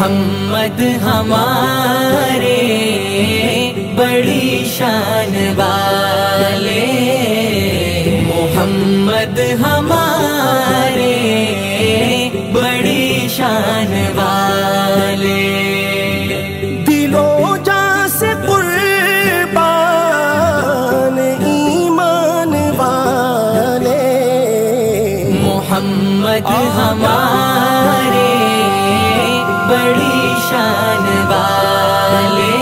محمد ہمارے بڑی شان والے، محمد ہمارے بڑی شان والے، دلوں جاں سے قربان ایمان والے، محمد ہمارے بڑی شان والے،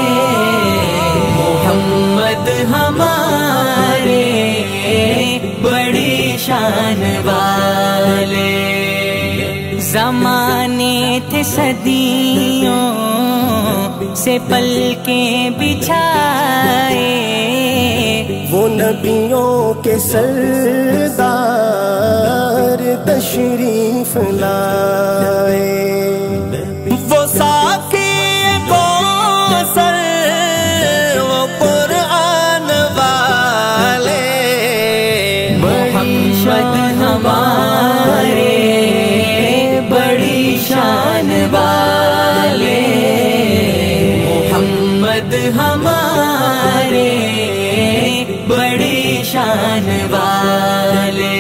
محمد ہمارے بڑی شان والے۔ زمانے تھے صدیوں سے پلکیں بچھائے، وہ نبیوں کے سردار تشریف لائے، وہ ساقی کوثر وہ قرآن والے، محمد ہمارے بڑی شان والے، محمد ہمارے بڑی شان والے۔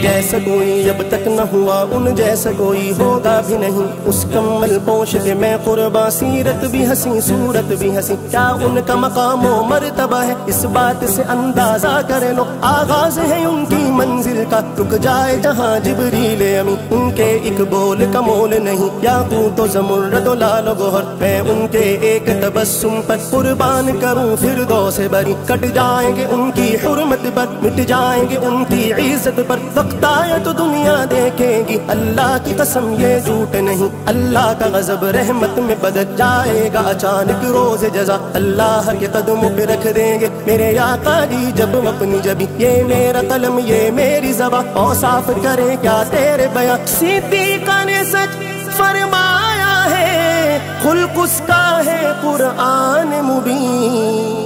جیسا کوئی اب تک نہ ہوا، ان جیسا کوئی ہوگا بھی نہیں، اس کمل پوش کے میں قرباں، سیرت بھی حسین صورت بھی حسین، کیا ان کا مقام و مرتبہ ہے، اس بات سے اندازہ کر لو، آغاز ہے ان کی منزل کا، رک جائے جہاں جبریل امی، ان کے ایک بول کا مول نہیں، یاقوت و زمرد و لال و گوہر، میں ان کے ایک تبسم پر قربان کروں فردوس بری، کٹ جائیں گے ان کی حرمت پر، مٹ جائیں گے ان کی عزت پر، وقت آیا تو دنیا دیکھے گی، اللہ کی قسم یہ جھوٹ نہیں، اللہ کا غضب رحمت میں بدل جائے گا اچانک روز جزا، اللہ کے قدموں پہ رکھ دیں گے میرے آقا جی جب اپنی جبی، یہ میرا قلم یہ میری زباں، اوصاف کرے کیا تیرے بیان، صدیقہ نے سچ فرمایا ہے، خلق اس کا ہے قرآن مبین،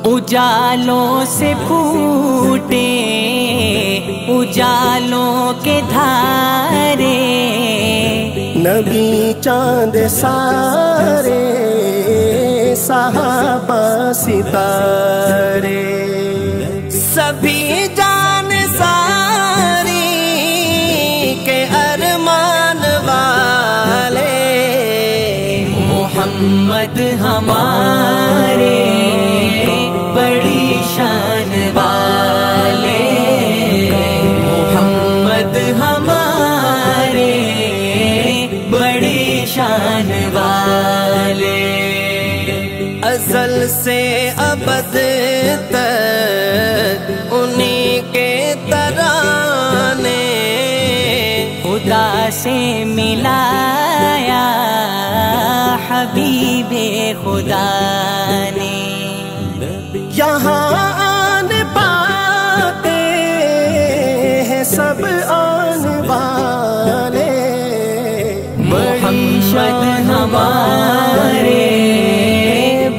اجالوں سے پھوٹے اجالوں کے دھارے، نبی چاند سارے صحابہ ستارے، سبھی جان ساری کے ارمان والے، محمد ہمارے بڑی شان والے، محمد ہمارے بڑی شان والے، ازل سے ابد تک انہی کے ترانے، خدا سے ملایا حبیب خدا نے، یہاں آن پاتے ہیں سب آن والے، محمد ہمارے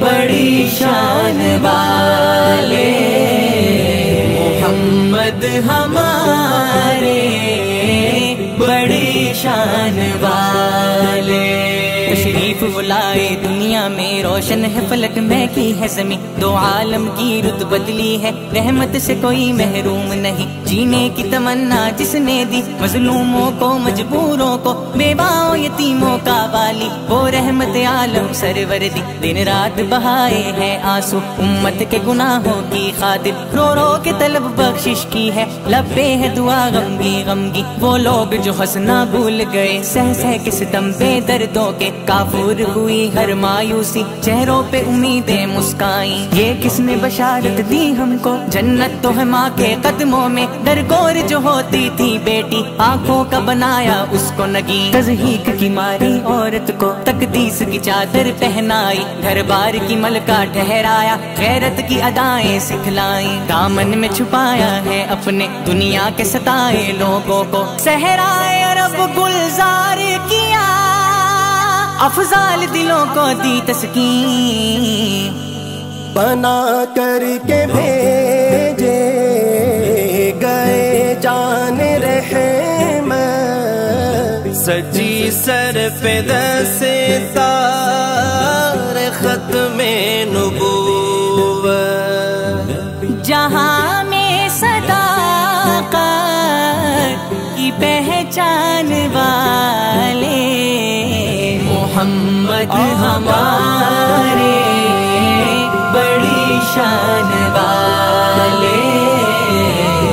بڑی شان والے، محمد ہمارے بڑی شان والے، تشریف لائے دنیا میں روشن ہے فلک میں کی ہے زمین، دو عالم کی رت بدلی ہے، رحمت سے کوئی محروم نہیں، جینے کی تمنا جس نے دی، مظلوموں کو مجبوروں کو بیواؤں یتیموں کا والی، وہ رحمت عالم سرور دی، دن رات بہائے ہیں آنسو امت کے گناہوں کی خاطر، رو رو کے طلب بخشش کی ہے، لبے ہے دعا غمگی غمگی، وہ لوگ جو ہنسنا بھول گئے، سہ سہ کے ستم بے دردوں کے، کافور ہوئی ہر مایوسی، چہروں پہ امیدیں مسکائیں، یہ کس نے بشارت دی ہم کو، جنت تو ہے ماں کے قدموں میں، درگور جو ہوتی تھی بیٹی، آنکھوں کا بنایا اس کو نگی، تضحیک کی ماری عورت کو تقدیس کی چادر پہنائی، گھر بار کی ملکہ ٹھہرایا، غیرت کی ادائیں سکھلائیں، دامن میں چھپایا ہے اپنے دنیا کے ستائے لوگوں کو، صحرائے عرب گلزار کیا، افضال دلوں کو دی تسکین، بنا کر کے بھیجے گئے جان رحمت، سجی سر پہ دستار ختم نبوت، جہاں میں صداقت کی پہچان والے محمد ہمارے بڑی شان والے،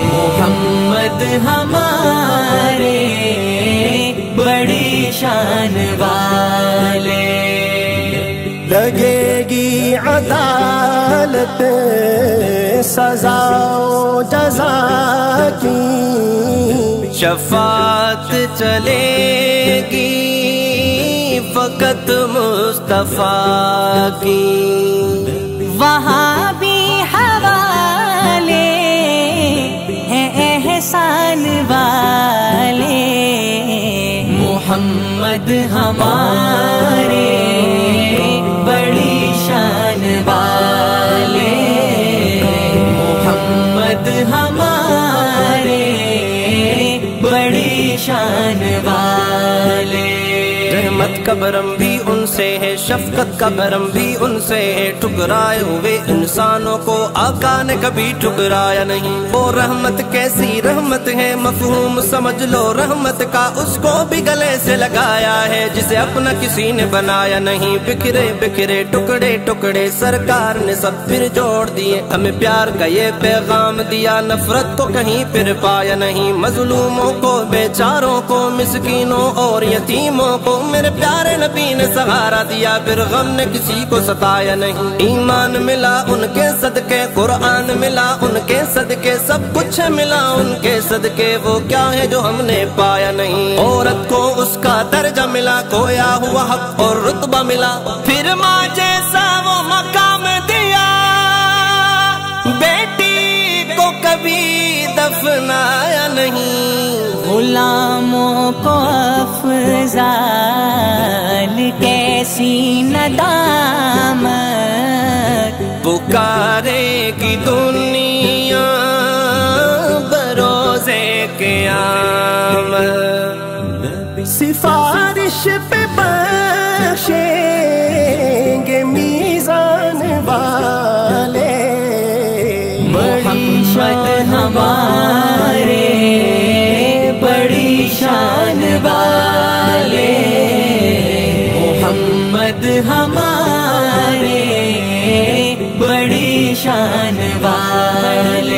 محمد ہمارے بڑی شان والے۔ لگے گی عدالت سزا و جزا کی، شفاعت چلے گی فقط مصطفیٰ کی، وہاں بھی حوالے ہیں احسان والے، محمد ہمارے بڑی شان والے، محمد ہمارے بڑی شان والے۔ رحمت کا برم بھی ان سے ہے، شفقت کا برم بھی ان سے ہے، ٹھکرائے ہوئے انسانوں کو آقا نے کبھی ٹھکرایا نہیں۔ وہ رحمت کیسی رحمت ہے، مفہوم سمجھ لو رحمت کا، اس کو بھی گلے سے لگایا ہے جسے اپنا کسی نے بنایا نہیں۔ بکھرے بکھرے ٹکڑے ٹکڑے سرکار نے سب پھر جوڑ دیے، ہمیں پیار کا یہ پیغام دیا، نفرت کو کہیں پھر پایا نہیں۔ مظلوموں کو، بیچاروں کو، مسکینوں اور یتیموں کو میرے پیارے نبی نے سہارا دیا، پھر غم نے کسی کو ستایا نہیں۔ ایمان ملا ان کے صدقے، قرآن ملا ان کے صدقے، سب کچھ ملا ان کے صدقے، وہ کیا ہے جو ہم نے پایا نہیں۔ عورت کو اس کا درجہ ملا، کھویا ہوا حق اور رتبہ ملا، پھر ماں جیسا وہ مقام دیا، بیٹی کو کبھی دفنایا نہیں۔ غلاموں کو افضال کیسی ندامت، پکارے کی دنیا بروزے قیامت، سفارش پہ بخشیں گے میزان والے، محمد ہمارے بڑی شان والے، محمد ہمارے بڑی شان والے۔